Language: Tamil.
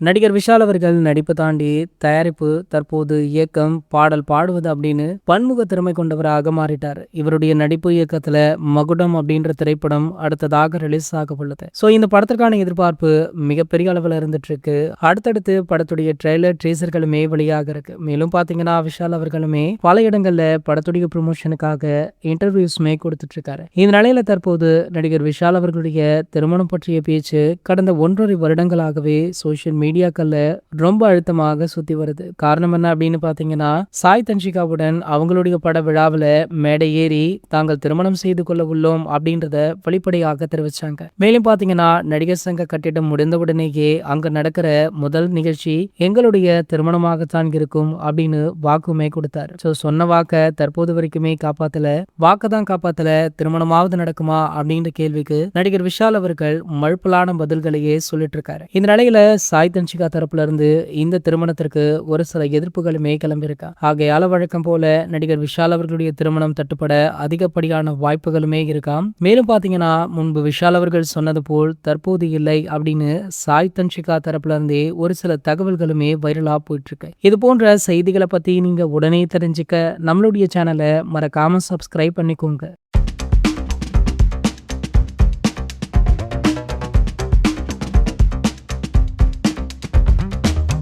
நடிகர் விஷால் அவர்கள் நடிப்பு தாண்டி தயாரிப்பு, தற்போது இயக்கம், பாடல் பாடுவது அப்படின்னு பன்முக திறமை கொண்டவராக மாறிட்டார். இவருடைய நடிப்பு இயக்கத்துல மகுடம் அப்படின்ற திரைப்படம் அடுத்ததாக ரிலீஸ் ஆக உள்ளது. இந்த படத்திற்கான எதிர்பார்ப்பு மிகப்பெரிய அளவில் இருந்துட்டு இருக்கு. அடுத்தடுத்து படத்துடைய ட்ரெய்லர், ட்ரீசர்களுமே வெளியாக இருக்கு. மேலும் பாத்தீங்கன்னா விஷால் அவர்களுமே பல இடங்கள்ல படத்துடைய ப்ரொமோஷனுக்காக இன்டர்வியூஸ்மே கொடுத்துட்டு இருக்காரு. இந்த நிலையில தற்போது நடிகர் விஷால் அவர்களுடைய திருமணம் பற்றிய பேச்சு கடந்த 1.5 வருடங்களாகவே சோசியல் மீடியாக்கள்ல ரொம்ப அழுத்தமாக சுத்தி வருது. காரணம் என்ன அப்படின்னு பாத்தீங்கன்னா, சாய் தன்ஷிகாவுடன் அவங்களுடைய பட விழாவில் மேடை ஏறி தாங்கள் திருமணம் செய்து கொள்ள உள்ளோம் அப்படின்றத வெளிப்படையாக தெரிவிச்சாங்க. மேலும் பாத்தீங்கன்னா, நடிகர் சங்க கட்டிடம் முடிந்தவுடனேயே அங்க நடக்கிற முதல் நிகழ்ச்சி எங்களுடைய திருமணமாகத்தான் இருக்கும் அப்படின்னு வாக்குமே கொடுத்தாரு. சொன்ன வாக்க தற்போது வரைக்குமே காப்பாத்தல. வாக்கதான் காப்பாத்தல, திருமணமாவது நடக்குமா அப்படின்ற கேள்விக்கு நடிகர் விஷால் அவர்கள் மழுப்பலான பதில்களையே சொல்லிட்டு இருக்காரு. இந்த நிலையில சாய் தன்ஷிகா தரப்புல இருந்து இந்த திருமணத்திற்கு ஒரு சில எதிர்ப்புகளுமே கிளம்பியிருக்கா. ஆகையால வழக்கம் போல நடிகர் விஷால் அவர்களுடைய திருமணம் தட்டுப்பட அதிகப்படியான வாய்ப்புகளுமே இருக்காம். மேலும் பாத்தீங்கன்னா, முன்பு விஷால் அவர்கள் சொன்னது போல் தற்போது இல்லை அப்படின்னு சாய் தன்ஷிகா தரப்புல இருந்தே ஒரு சில தகவல்களுமே வைரலா போயிட்டு இருக்கு. இது போன்ற செய்திகளை பத்தி நீங்க உடனே தெரிஞ்சுக்க நம்மளுடைய சேனலை மறக்காம சப்ஸ்கிரைப் பண்ணிக்கோங்க.